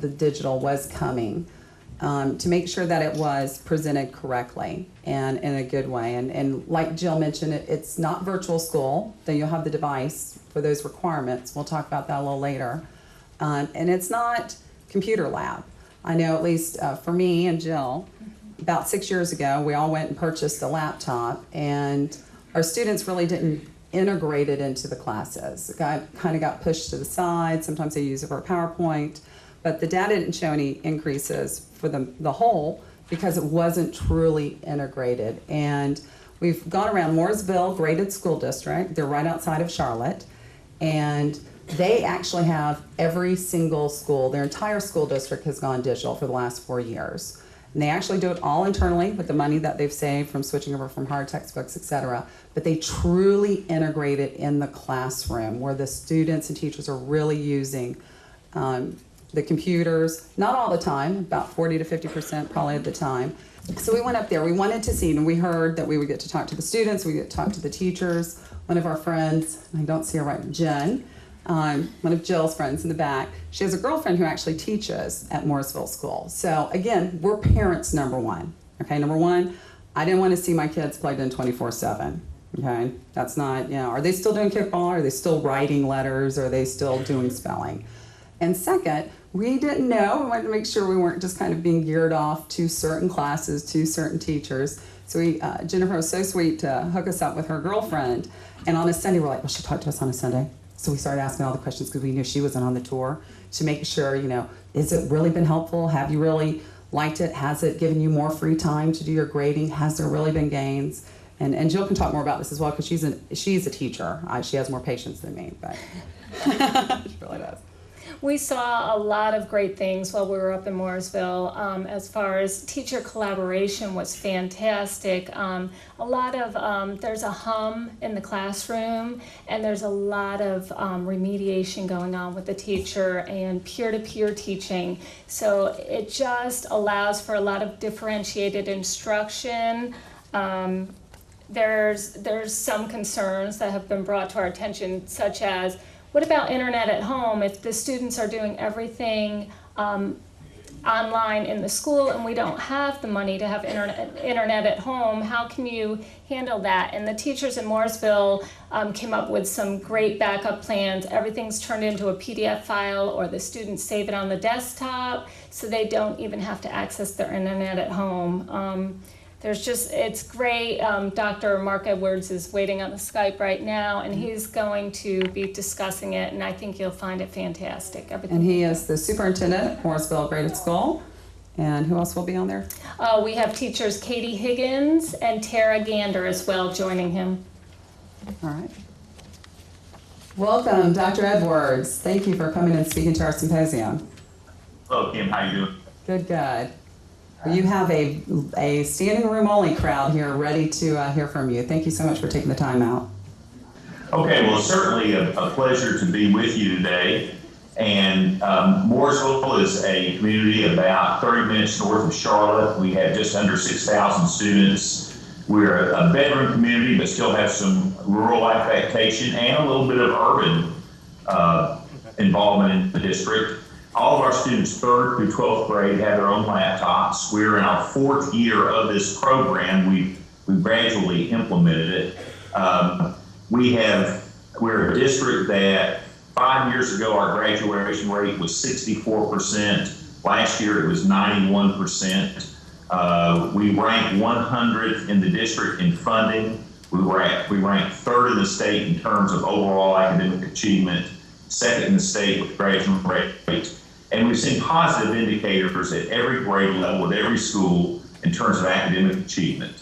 that the digital was coming, to make sure that it was presented correctly and in a good way. And like Jill mentioned, it's not virtual school, though you'll have the device for those requirements. We'll talk about that a little later. And it's not computer lab. I know, at least for me and Jill, about 6 years ago, we all went and purchased a laptop, and our students really didn't integrate it into the classes. It kind of got pushed to the side. Sometimes they use it for PowerPoint, but the data didn't show any increases for the whole because it wasn't truly integrated. And we've gone around Mooresville Graded School District. They're right outside of Charlotte, and they actually have every single school, their entire school district has gone digital for the last 4 years. And they actually do it all internally with the money that they've saved from switching over from hard textbooks, et cetera. But they truly integrate it in the classroom where the students and teachers are really using the computers, not all the time, about 40 to 50% probably of the time. So we went up there, we wanted to see, and we heard that we would get to talk to the students, we get to talk to the teachers. One of our friends, I don't see her right, Jen, one of Jill's friends in the back, she has a girlfriend who actually teaches at Mooresville School. So again, we're parents, number one. Okay, number one, I didn't want to see my kids plugged in 24/7. Okay, that's not, are they still doing kickball? Are they still writing letters? Are they still doing spelling? And second, we didn't know. We wanted to make sure we weren't just kind of being geared off to certain classes, to certain teachers. So Jennifer was so sweet to hook us up with her girlfriend. And on a Sunday, we're like, well, she'll talk to us on a Sunday. So we started asking all the questions because we knew she wasn't on the tour, to make sure, has it really been helpful? Have you really liked it? Has it given you more free time to do your grading? Has there really been gains? And Jill can talk more about this as well because she's a teacher. She has more patience than me, but she really does. We saw a lot of great things while we were up in Mooresville. As far as teacher collaboration was fantastic. A lot of, there's a hum in the classroom, and there's a lot of remediation going on with the teacher and peer-to-peer teaching. So it just allows for a lot of differentiated instruction. There's some concerns that have been brought to our attention, such as, what about internet at home? If the students are doing everything online in the school and we don't have the money to have internet at home, how can you handle that? And the teachers in Mooresville came up with some great backup plans. Everything's turned into a PDF file, or the students save it on the desktop, so they don't even have to access their internet at home. It's great. Dr. Mark Edwards is waiting on the Skype right now, and he's going to be discussing it, and I think you'll find it fantastic. And he is the superintendent at Mooresville Graded School. And who else will be on there? We have teachers Katy Higgins and Tara Gander as well joining him. All right. Welcome, Dr. Edwards. Thank you for coming and speaking to our symposium. Hello, Kim. How you doing? Good, good. You have a standing room only crowd here ready to hear from you. Thank you so much for taking the time out. Okay, well, certainly a pleasure to be with you today. And Mooresville is a community about 30 minutes north of Charlotte. We have just under 6,000 students. We're a bedroom community, but still have some rural affectation and a little bit of urban involvement in the district. All of our students, 3rd through 12th grade, have their own laptops. We're in our 4th year of this program. We've gradually implemented it. We're a district that 5 years ago, our graduation rate was 64%. Last year, it was 91%. We ranked 100th in the district in funding. We ranked 3rd in the state in terms of overall academic achievement, 2nd in the state with graduation rate. And we've seen positive indicators at every grade level at every school in terms of academic achievement.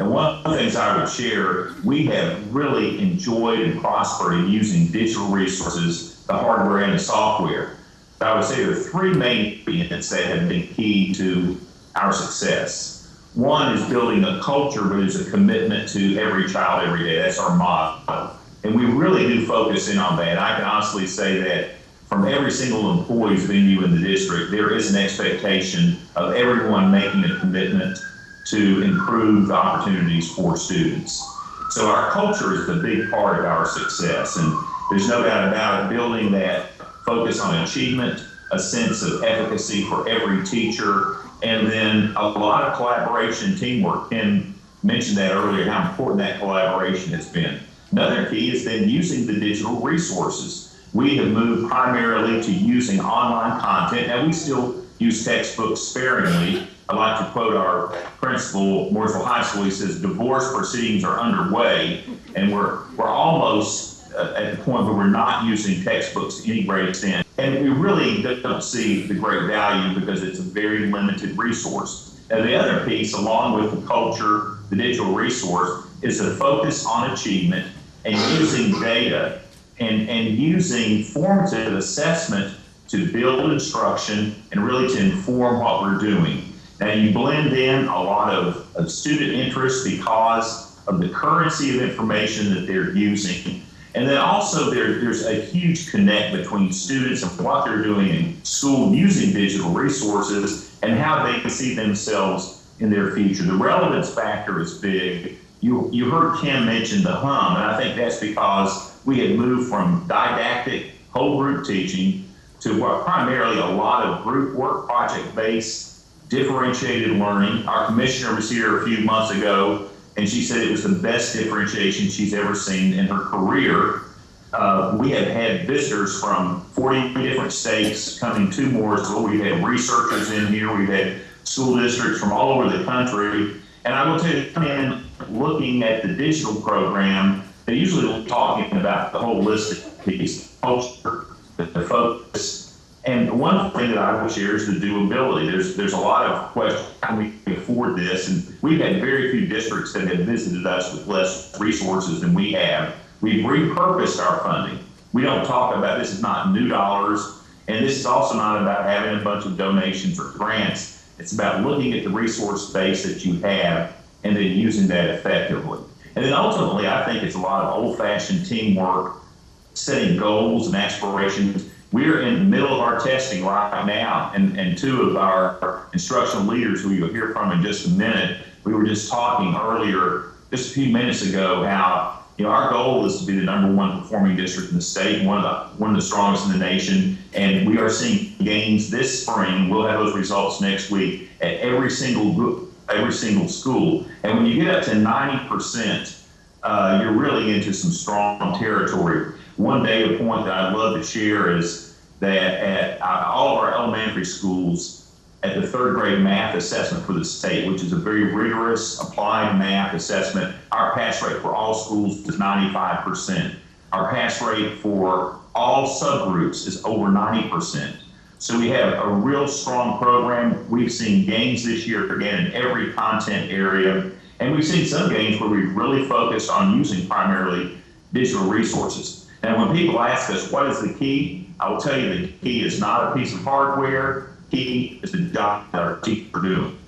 And one of the things I would share, we have really enjoyed and prospered in using digital resources, the hardware and the software. But I would say there are 3 main ingredients that have been key to our success. One is building a culture where there's a commitment to every child every day. That's our motto. And we really do focus in on that. I can honestly say that from every single employee's venue in the district, there is an expectation of everyone making a commitment to improve the opportunities for students. So our culture is the big part of our success, and there's no doubt about it, building that focus on achievement, a sense of efficacy for every teacher, and then a lot of collaboration and teamwork. Ken mentioned that earlier, how important that collaboration has been. Another key is then using the digital resources. We have moved primarily to using online content. Now, we still use textbooks sparingly. I like to quote our principal, Mooresville High School. He says, divorce proceedings are underway, and we're almost at the point where we're not using textbooks to any great extent. And we really don't see the great value because it's a very limited resource. Now, the other piece, along with the culture, the digital resource, is the focus on achievement and using data and using formative assessment to build instruction and really to inform what we're doing. Now, you blend in a lot of student interest because of the currency of information that they're using. And then also there's a huge connect between students and what they're doing in school using digital resources and how they can see themselves in their future. The relevance factor is big. You heard Kim mention the hum, and I think that's because we had moved from didactic whole group teaching to what primarily a lot of group work, project-based, differentiated learning. Our commissioner was here a few months ago, and she said it was the best differentiation she's ever seen in her career. We have had visitors from 40 different states coming to Mooresville. We've had researchers in here. We've had school districts from all over the country. And I will tell you, in looking at the digital program, they usually talking about the holistic piece, culture, the focus. And one thing that I will share is the doability. There's a lot of questions, how can we afford this? And we've had very few districts that have visited us with less resources than we have. We've repurposed our funding. We don't talk about, this is not new dollars, and this is also not about having a bunch of donations or grants. It's about looking at the resource base that you have and then using that effectively. And then ultimately, I think it's a lot of old-fashioned teamwork, setting goals and aspirations. We're in the middle of our testing right now, and two of our instructional leaders who you'll hear from in just a minute, we were just talking earlier, just a few minutes ago, how our goal is to be the #1 performing district in the state, one of the strongest in the nation, and we are seeing gains this spring. We'll have those results next week at every single school. And when you get up to 90%, you're really into some strong territory. One data point that I'd love to share is that at all of our elementary schools, at the 3rd grade math assessment for the state, which is a very rigorous applied math assessment, our pass rate for all schools is 95%. Our pass rate for all subgroups is over 90%. So we have a real strong program. We've seen gains this year, again, in every content area. And we've seen some gains where we've really focused on using primarily digital resources. And when people ask us, what is the key? I will tell you the key is not a piece of hardware. Key is the job that our teachers are doing.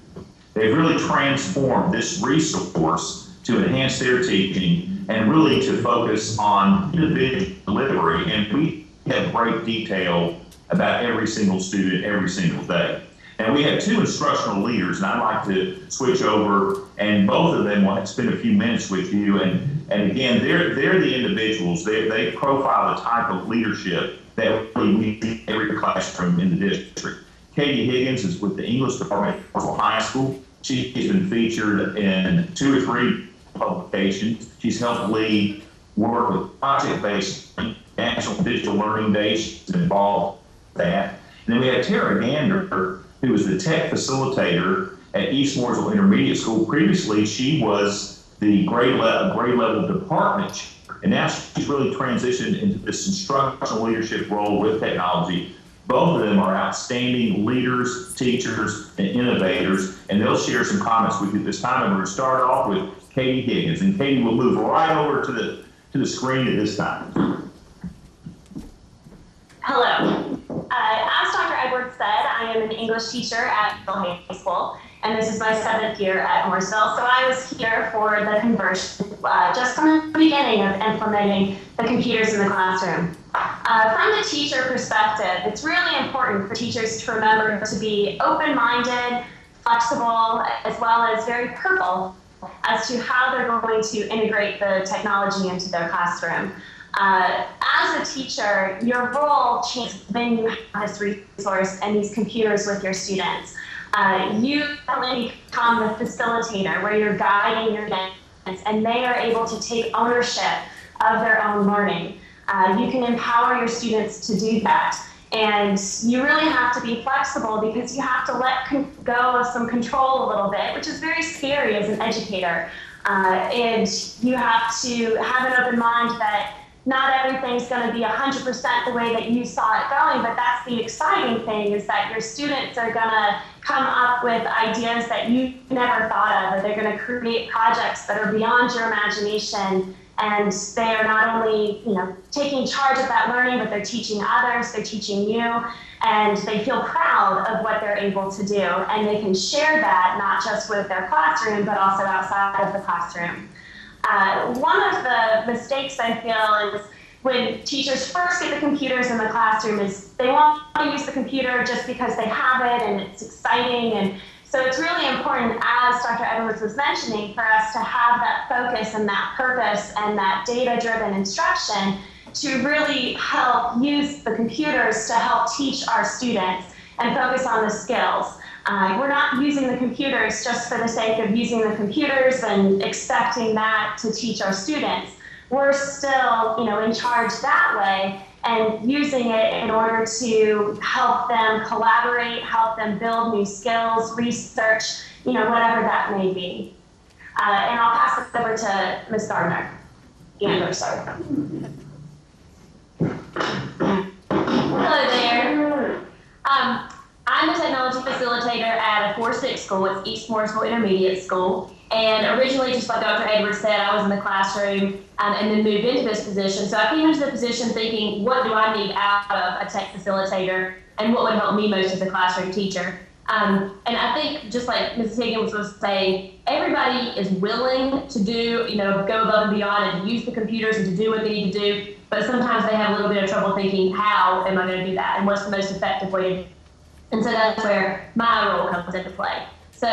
They've really transformed this resource to enhance their teaching and really to focus on individual delivery. And we have great detail about every single student every single day. And we have 2 instructional leaders, and I'd like to switch over, and both of them will spend a few minutes with you. And again, they're the individuals. They profile the type of leadership that we need in every classroom in the district. Katy Higgins is with the English department at Mooresville High School. She's been featured in 2 or 3 publications. She's helped lead work with project-based National Digital Learning Day. She's involved with that. And then we have Tara Gander, who was the tech facilitator at East Mooresville Intermediate School. Previously, she was the grade level department chair, and now she's really transitioned into this instructional leadership role with technology. Both of them are outstanding leaders, teachers, and innovators, and they'll share some comments with you this time. And we're going to start off with Katy Higgins, and Katy will move right over to the screen at this time. Hello. As Dr. Edwards said, I am an English teacher at Mooresville High School, and this is my 7th year at Mooresville. So I was here for the conversion just from the beginning of implementing the computers in the classroom. From the teacher perspective, it's really important for teachers to remember to be open-minded, flexible, as well as very purposeful as to how they're going to integrate the technology into their classroom. As a teacher, your role changes when you have this resource and these computers with your students. You only become the facilitator where you're guiding your students and they are able to take ownership of their own learning. You can empower your students to do that. And you really have to be flexible because you have to let go of some control a little bit, which is very scary as an educator. And you have to have an open mind that not everything's going to be 100% the way that you saw it going, but that's the exciting thing, is that your students are going to come up with ideas that you never thought of, or they're going to create projects that are beyond your imagination. And they are not only, taking charge of that learning, but they're teaching others, they're teaching you, and they feel proud of what they're able to do. And they can share that not just with their classroom, but also outside of the classroom. One of the mistakes I feel is when teachers first get the computers in the classroom is they want to use the computer just because they have it and it's exciting. And so it's really important, as Dr. Edwards was mentioning, for us to have that focus and that purpose and that data-driven instruction to really help use the computers to help teach our students and focus on the skills. We're not using the computers just for the sake of using the computers and expecting that to teach our students. We're still, in charge that way and using it in order to help them collaborate, help them build new skills, research, whatever that may be. And I'll pass it over to Ms. Gardner. Gander, sorry. Hello there. I'm a technology facilitator at a 4-6 school. It's East Mooresville Intermediate School. And originally, just like Dr. Edwards said, I was in the classroom and then moved into this position. So I came into the position thinking, what do I need out of a tech facilitator and what would help me most as a classroom teacher? And I think, just like Mrs. Higgins was saying, everybody is willing to do, go above and beyond and to use the computers and to do what they need to do. But sometimes they have a little bit of trouble thinking, how am I going to do that? And what's the most effective way to do it? And so that's where my role comes into play. So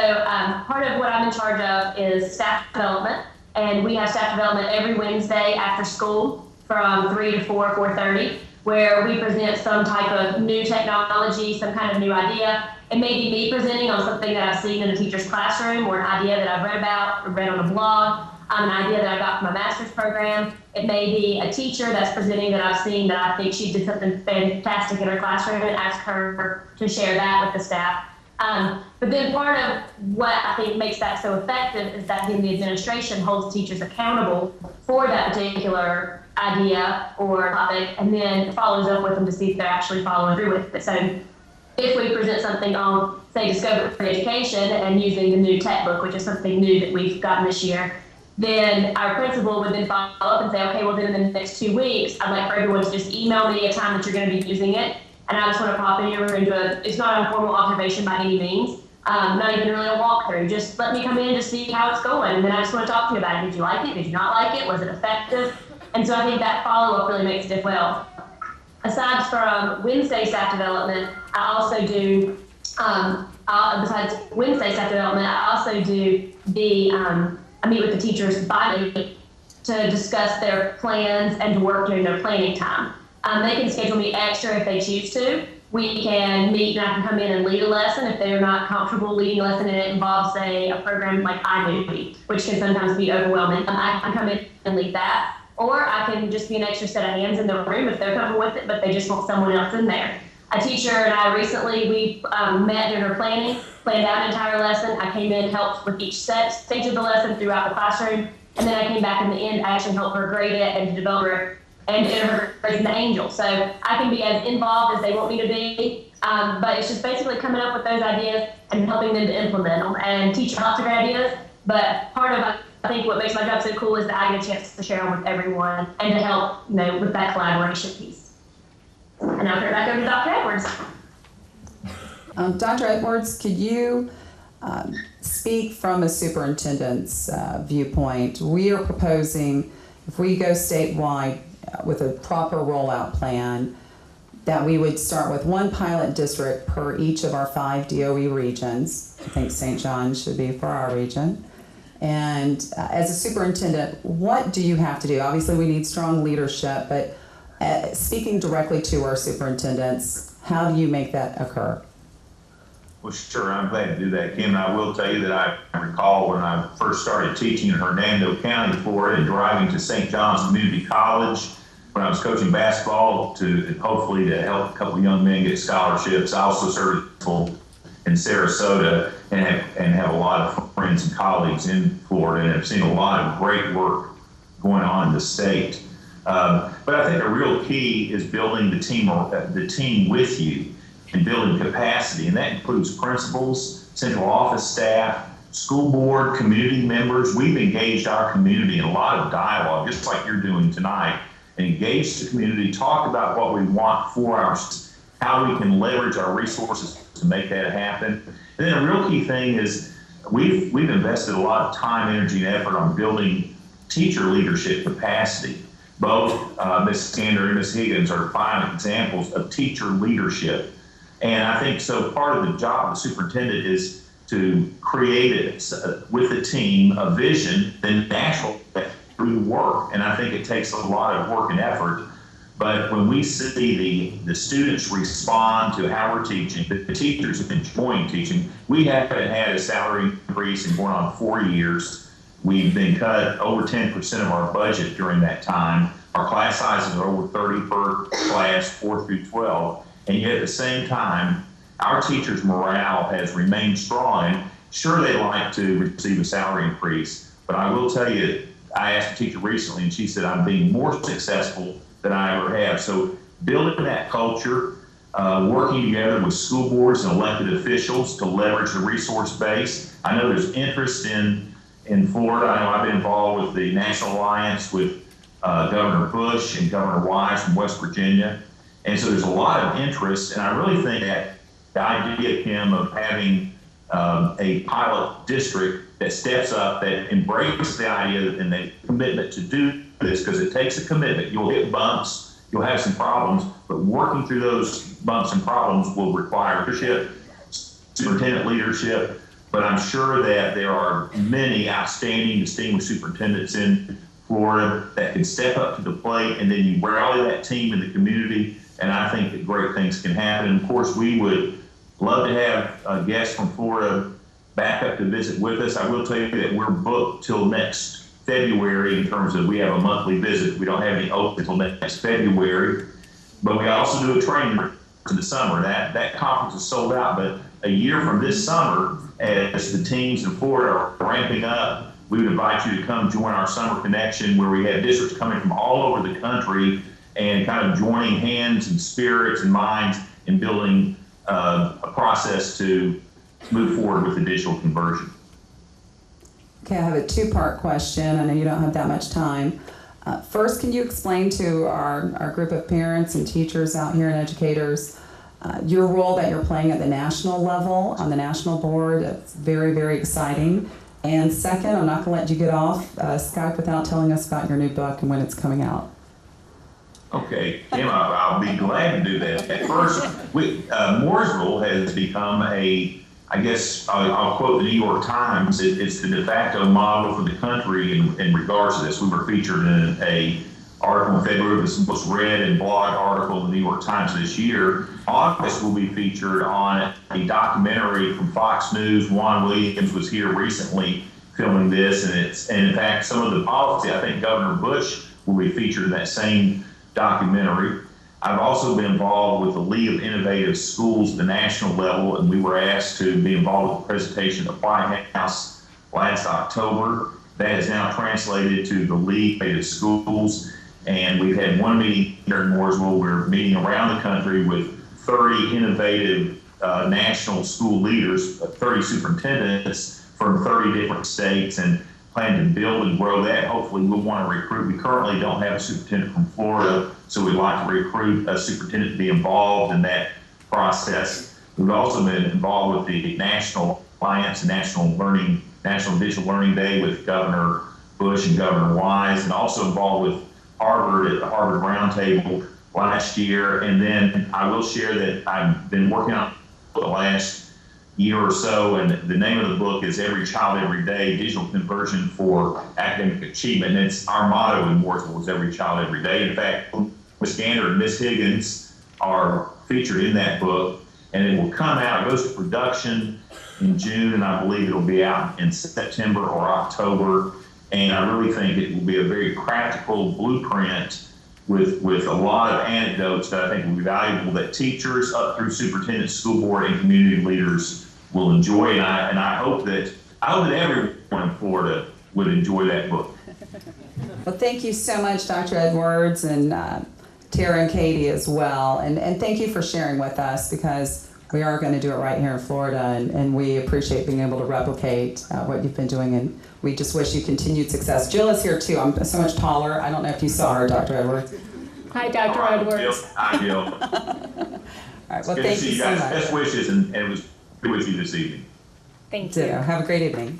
part of what I'm in charge of is staff development. And we have staff development every Wednesday after school from 3 to 4, 4:30, where we present some type of new technology, some kind of new idea. It may be me presenting on something that I've seen in a teacher's classroom or an idea that I've read about or read on a blog, an idea that I got from my master's program. It may be a teacher that's presenting that I've seen that I think she did something fantastic in her classroom and ask her to share that with the staff. But then part of what I think makes that so effective is that then the administration holds teachers accountable for that particular idea or topic and then follows up with them to see if they're actually following through with it. So if we present something on, say, Discovery Education and using the new tech book, which is something new that we've gotten this year, then our principal would then follow up and say, okay, well then in the next 2 weeks, I'd like for everyone to just email me a time that you're going to be using it. And I just want to pop in here and do it's not a formal observation by any means, not even really a walkthrough. Just let me come in to see how it's going. And then I just want to talk to you about it. Did you like it? Did you not like it? Was it effective? And so I think that follow-up really makes it well. Aside from Wednesday staff development, I also do, besides Wednesday staff development, I also do I meet with the teachers bi-weekly to discuss their plans and to work during their planning time. They can schedule me extra if they choose to. We can meet and I can come in and lead a lesson if they're not comfortable leading a lesson and it involves, say, a program like iMovie, which can sometimes be overwhelming. I can come in and lead that. Or I can just be an extra set of hands in the room if they're comfortable with it, but they just want someone else in there. A teacher and I recently, we met during our planning, planned out an entire lesson. I came in, helped with each stage of the lesson throughout the classroom, and then I came back in the end, I actually helped her grade it and to develop her and her raising the angel. So I can be as involved as they want me to be, but it's just basically coming up with those ideas and helping them to implement them and teach lots of great ideas. But part of, I think, what makes my job so cool is that I get a chance to share them with everyone and to help, with that collaboration piece. And I'll turn it back over to Dr. Edwards. Dr. Edwards, could you speak from a superintendent's viewpoint? We are proposing, if we go statewide with a proper rollout plan, that we would start with one pilot district per each of our 5 DOE regions. I think St. John should be for our region. And as a superintendent, what do you have to do? Obviously, we need strong leadership, but speaking directly to our superintendents, how do you make that occur? Well, sure, I'm glad to do that, Kim. And I will tell you that I recall when I first started teaching in Hernando County, Florida, and driving to St. John's Community College when I was coaching basketball to hopefully to help a couple young men get scholarships. I also served in Sarasota and have a lot of friends and colleagues in Florida, and have seen a lot of great work going on in the state. But I think a real key is building the team with you and building capacity, and that includes principals, central office staff, school board, community members. We've engaged our community in a lot of dialogue, just like you're doing tonight, and engaged the community, talked about what we want for our, how we can leverage our resources to make that happen. And then a real key thing is we've invested a lot of time, energy, and effort on building teacher leadership capacity. Both Ms. Gander and Ms. Higgins are fine examples of teacher leadership. And I think so part of the job of the superintendent is to create it with the team, a vision, then natural through work. And I think it takes a lot of work and effort. But when we see the students respond to how we're teaching, the teachers have been enjoying teaching. We haven't had a salary increase in going on 4 years. We've been cut over 10% of our budget during that time. Our class sizes are over 30 per class, 4 through 12. And yet at the same time, our teachers' morale has remained strong. And sure, they'd like to receive a salary increase, but I will tell you, I asked a teacher recently and she said, I'm being more successful than I ever have. So building that culture, working together with school boards and elected officials to leverage the resource base. I know there's interest in Florida. I know I've been involved with the National Alliance with Governor Bush and Governor Wise from West Virginia. And so there's a lot of interest, and I really think that the idea, Kim, of having a pilot district that steps up, that embraces the idea and the commitment to do this, because it takes a commitment. You'll hit bumps, you'll have some problems, but working through those bumps and problems will require leadership, superintendent leadership. But I'm sure that there are many outstanding, distinguished superintendents in Florida that can step up to the plate, and then you rally that team in the community. And I think that great things can happen. And of course, we would love to have guests from Florida back up to visit with us. I will tell you that we're booked till next February in terms of we have a monthly visit. We don't have any open until next February. But we also do a training in the summer. That conference is sold out. But a year from this summer, as the teams in Florida are ramping up, we would invite you to come join our Summer Connection, where we have districts coming from all over the country and kind of joining hands and spirits and minds in building a process to move forward with the digital conversion. Okay, I have a two-part question. I know you don't have that much time. First, can you explain to our group of parents and teachers out here and educators your role that you're playing at the national level, on the national board? It's very, very exciting. And second, I'm not going to let you get off Skype without telling us about your new book and when it's coming out. Okay, Kim, I'll be glad to do that. At first, Mooresville has become I guess I'll quote the New York Times, it's the de facto model for the country in regards to this. We were featured in a article in February, this was read and blog article in the New York Times this year. August will be featured on a documentary from Fox News. Juan Williams was here recently filming this, and in fact, some of the policy, I think Governor Bush will be featured in that same documentary. I've also been involved with the League of Innovative Schools at the national level, and we were asked to be involved with the presentation at the White House last October. That is now translated to the League of Innovative Schools, and we've had one meeting here in Mooresville. We're meeting around the country with 30 innovative national school leaders, 30 superintendents from 30 different states, and plan to build and grow that. Hopefully we'll want to recruit. We currently don't have a superintendent from Florida, so we'd like to recruit a superintendent to be involved in that process. We've also been involved with the National Alliance and National Digital Learning Day with Governor Bush and Governor Wise, and also involved with Harvard at the Harvard Roundtable last year. And then I will share that I've been working on the last year or so, and the name of the book is Every Child, Every Day, Digital Conversion for Academic Achievement. And it's our motto in Mooresville is Every Child, Every Day. In fact, Miss Gander and Miss Higgins are featured in that book, and it will come out, it goes to production in June, and I believe it'll be out in September or October. And I really think it will be a very practical blueprint with a lot of anecdotes that I think will be valuable that teachers up through superintendent, school board, and community leaders will enjoy. And I hope that everyone in Florida would enjoy that book. Well, thank you so much, Dr. Edwards, and Tara and Katy as well. And thank you for sharing with us, because we are going to do it right here in Florida, and we appreciate being able to replicate what you've been doing, and we just wish you continued success. Jill is here too. I'm so much taller. I don't know if you saw her, Dr. Edwards. Hi, Dr. Edwards. Hi, Jill. All right, well, Good thank to see you you so guys. much. Best wishes, and it was good with you this evening. Thank you. Ditto. Have a great evening.